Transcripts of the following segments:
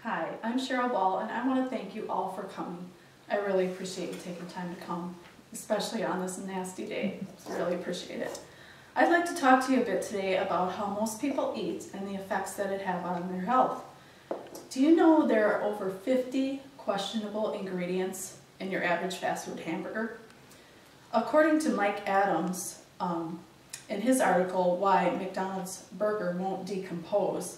Hi, I'm Cheryl Ball, and I want to thank you all for coming. I really appreciate you taking time to come, especially on this nasty day. I really appreciate it. I'd like to talk to you a bit today about how most people eat and the effects that it have on their health. Do you know there are over 50 questionable ingredients in your average fast food hamburger? According to Mike Adams, in his article, Why McDonald's Burger Won't Decompose,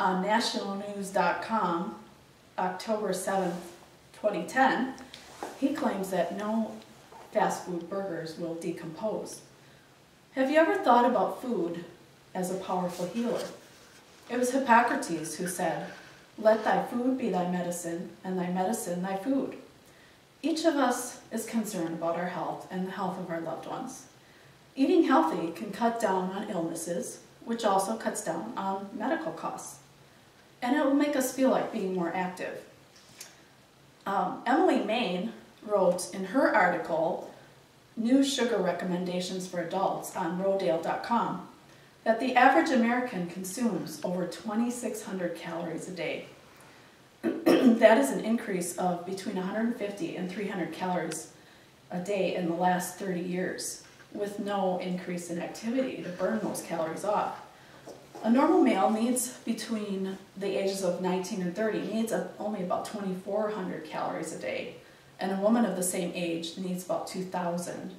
on nationalnews.com, October 7th, 2010, he claims that no fast food burgers will decompose. Have you ever thought about food as a powerful healer? It was Hippocrates who said, "Let thy food be thy medicine, and thy medicine thy food." Each of us is concerned about our health and the health of our loved ones. Eating healthy can cut down on illnesses, which also cuts down on medical costs. And it will make us feel like being more active. Emily Main wrote in her article, New Sugar Recommendations for Adults on Rodale.com, that the average American consumes over 2,600 calories a day. That is an increase of between 150 and 300 calories a day in the last 30 years, with no increase in activity to burn those calories off. A normal male needs, between the ages of 19 and 30, needs only about 2,400 calories a day, and a woman of the same age needs about 2,000.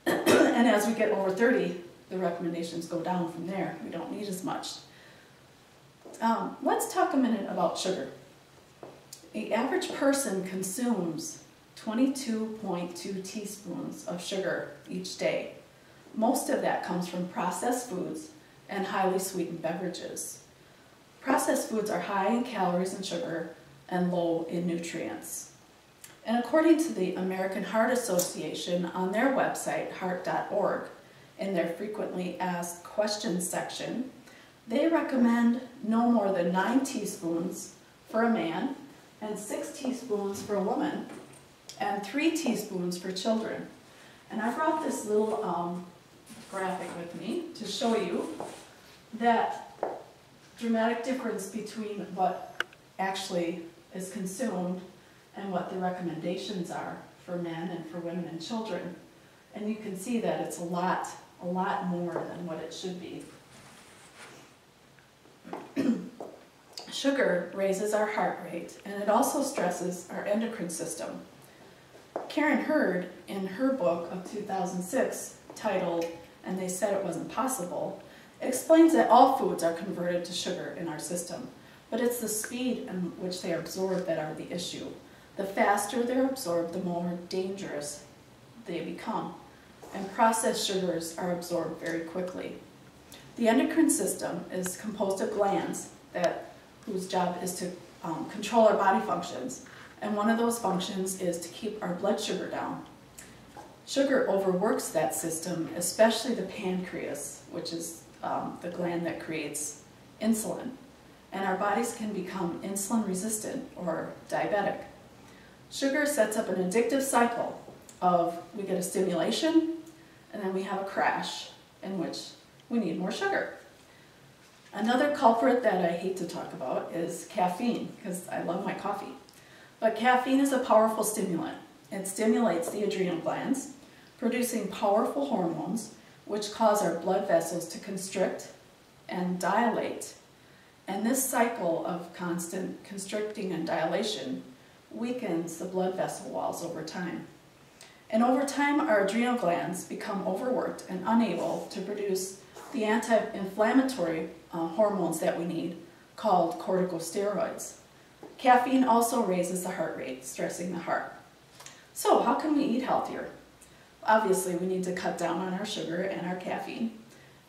And as we get over 30, the recommendations go down from there. We don't need as much. Let's talk a minute about sugar. The average person consumes 22.2 teaspoons of sugar each day. Most of that comes from processed foods and highly sweetened beverages. Processed foods are high in calories and sugar and low in nutrients. And according to the American Heart Association on their website, heart.org, in their frequently asked questions section, they recommend no more than 9 teaspoons for a man and 6 teaspoons for a woman and 3 teaspoons for children. And I brought this little graphic with me to show you that dramatic difference between what actually is consumed and what the recommendations are for men and for women and children. And you can see that it's a lot more than what it should be. Sugar raises our heart rate, and it also stresses our endocrine system. Karen Hurd, in her book of 2006, titled, "And They Said It Wasn't Possible," explains that all foods are converted to sugar in our system, but it's the speed in which they are absorbed that are the issue. The faster they're absorbed, the more dangerous they become, and processed sugars are absorbed very quickly. The endocrine system is composed of glands whose job is to control our body functions, and one of those functions is to keep our blood sugar down. Sugar overworks that system, especially the pancreas, which is the gland that creates insulin, and our bodies can become insulin resistant or diabetic. Sugar sets up an addictive cycle of we get a stimulation and then we have a crash in which we need more sugar. Another culprit that I hate to talk about is caffeine, because I love my coffee. But caffeine is a powerful stimulant. It stimulates the adrenal glands, producing powerful hormones which cause our blood vessels to constrict and dilate. And this cycle of constant constricting and dilation weakens the blood vessel walls over time. And over time, our adrenal glands become overworked and unable to produce the anti-inflammatory hormones that we need, called corticosteroids. Caffeine also raises the heart rate, stressing the heart. So how can we eat healthier? Obviously, we need to cut down on our sugar and our caffeine,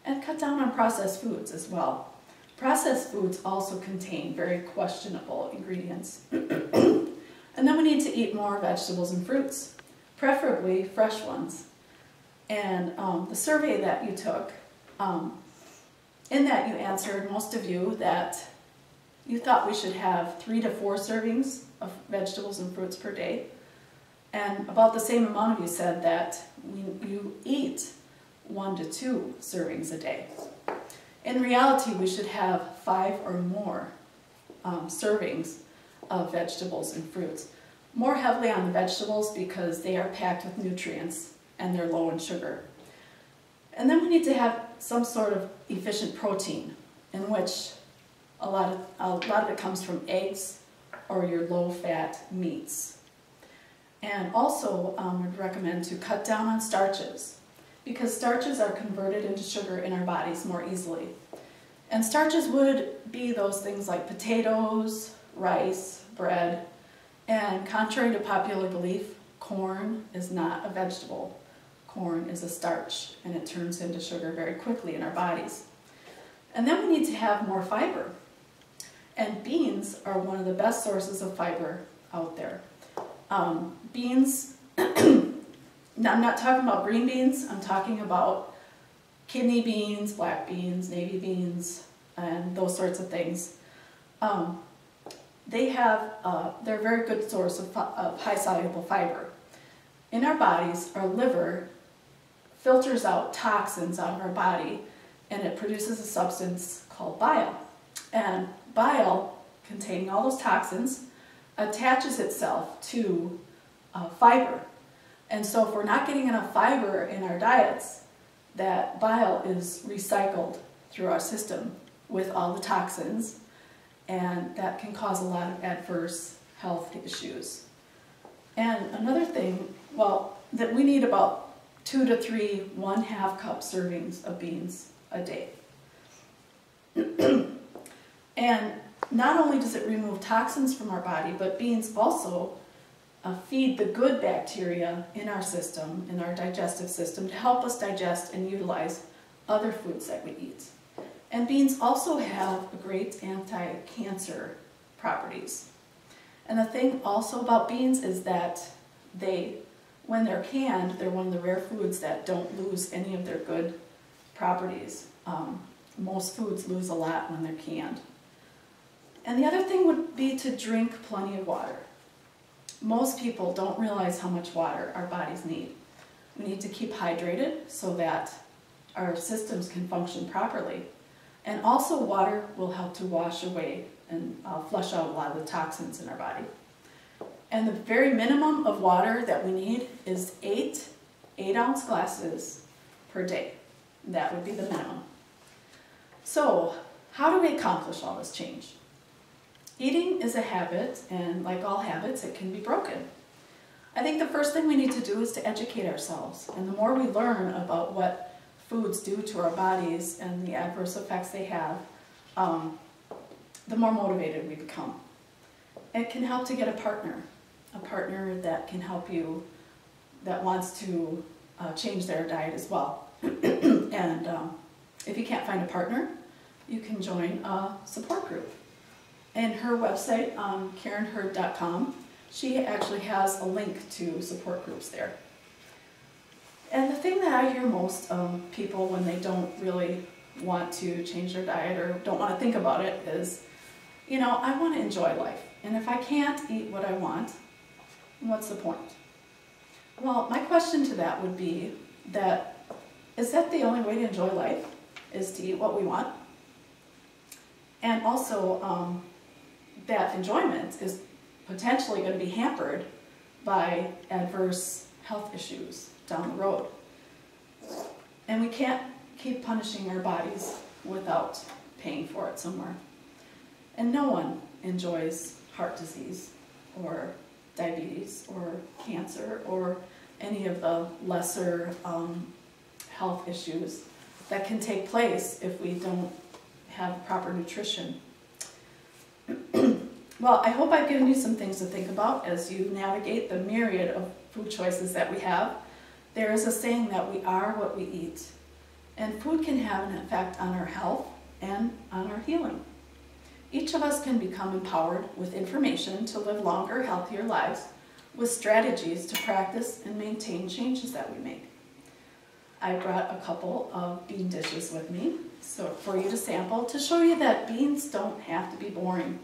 and cut down on processed foods as well. Processed foods also contain very questionable ingredients. And then we need to eat more vegetables and fruits, preferably fresh ones. And the survey that you took, in that you answered, most of you, that you thought we should have 3 to 4 servings of vegetables and fruits per day. And about the same amount of you said that you eat 1 to 2 servings a day. In reality, we should have 5 or more servings of vegetables and fruits. More heavily on the vegetables because they are packed with nutrients and they're low in sugar. And then we need to have some sort of efficient protein, in which a lot of it comes from eggs or your low-fat meats. And also would recommend to cut down on starches, because starches are converted into sugar in our bodies more easily. And starches would be those things like potatoes, rice, bread, and contrary to popular belief, corn is not a vegetable. Corn is a starch, and it turns into sugar very quickly in our bodies. And then we need to have more fiber. And beans are one of the best sources of fiber out there. Beans, now, I'm not talking about green beans, I'm talking about kidney beans, black beans, navy beans, and those sorts of things. They're a very good source of high soluble fiber. In our bodies, our liver filters out toxins out of our body, and it produces a substance called bile. And bile, containing all those toxins, attaches itself to fiber. And so if we're not getting enough fiber in our diets, that bile is recycled through our system with all the toxins, and that can cause a lot of adverse health issues. And another thing, well, that we need about 2 to 3 1/2 cup servings of beans a day. And not only does it remove toxins from our body, but beans also feed the good bacteria in our system, in our digestive system, to help us digest and utilize other foods that we eat. And beans also have great anti-cancer properties. And the thing also about beans is that when they're canned, they're one of the rare foods that don't lose any of their good properties. Most foods lose a lot when they're canned. And the other thing would be to drink plenty of water. Most people don't realize how much water our bodies need. We need to keep hydrated so that our systems can function properly. And also water will help to wash away and flush out a lot of the toxins in our body. And the very minimum of water that we need is 8 8-ounce glasses per day. That would be the minimum. So, how do we accomplish all this change? Eating is a habit, and like all habits, it can be broken. I think the first thing we need to do is to educate ourselves. And the more we learn about what foods do to our bodies and the adverse effects they have, the more motivated we become. It can help to get a partner that can help you, that wants to change their diet as well. And if you can't find a partner, you can join a support group. And her website, KarenHurd.com, she actually has a link to support groups there. And the thing that I hear most people when they don't really want to change their diet or don't want to think about it is, you know, I want to enjoy life. And if I can't eat what I want, what's the point? Well, my question to that would be that, is that the only way to enjoy life, is to eat what we want? And also, that enjoyment is potentially going to be hampered by adverse health issues down the road. And we can't keep punishing our bodies without paying for it somewhere. And no one enjoys heart disease or diabetes or cancer or any of the lesser health issues that can take place if we don't have proper nutrition. Well, I hope I've given you some things to think about as you navigate the myriad of food choices that we have. There is a saying that we are what we eat, and food can have an effect on our health and on our healing. Each of us can become empowered with information to live longer, healthier lives with strategies to practice and maintain changes that we make. I brought a couple of bean dishes with me for you to sample to show you that beans don't have to be boring,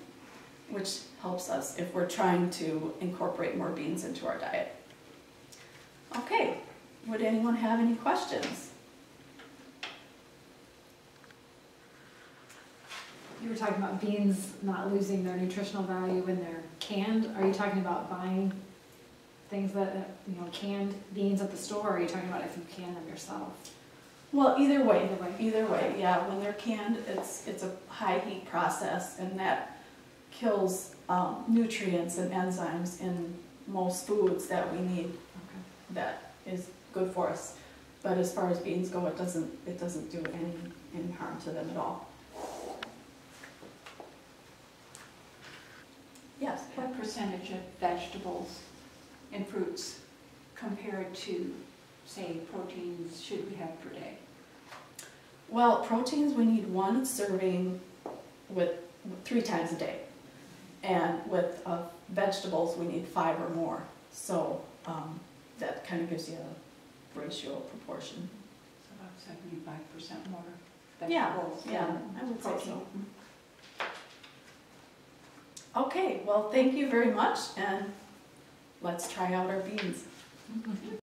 which helps us if we're trying to incorporate more beans into our diet. Okay, would anyone have any questions? You were talking about beans not losing their nutritional value when they're canned. Are you talking about buying things that, canned beans at the store, or are you talking about if you can them yourself? Well, either way, yeah. When they're canned, it's a high heat process, and that kills nutrients and enzymes in most foods that we need. Okay. That is good for us. But as far as beans go, it doesn't do any harm to them at all. Yes. What percentage of vegetables and fruits compared to, say, proteins should we have per day? Well, proteins, we need 1 serving with 3 times a day. And with vegetables, we need 5 or more. So that kind of gives you a ratio proportion. So about 75% more vegetables yeah, I would say protein. so. Okay, well, thank you very much, and let's try out our beans.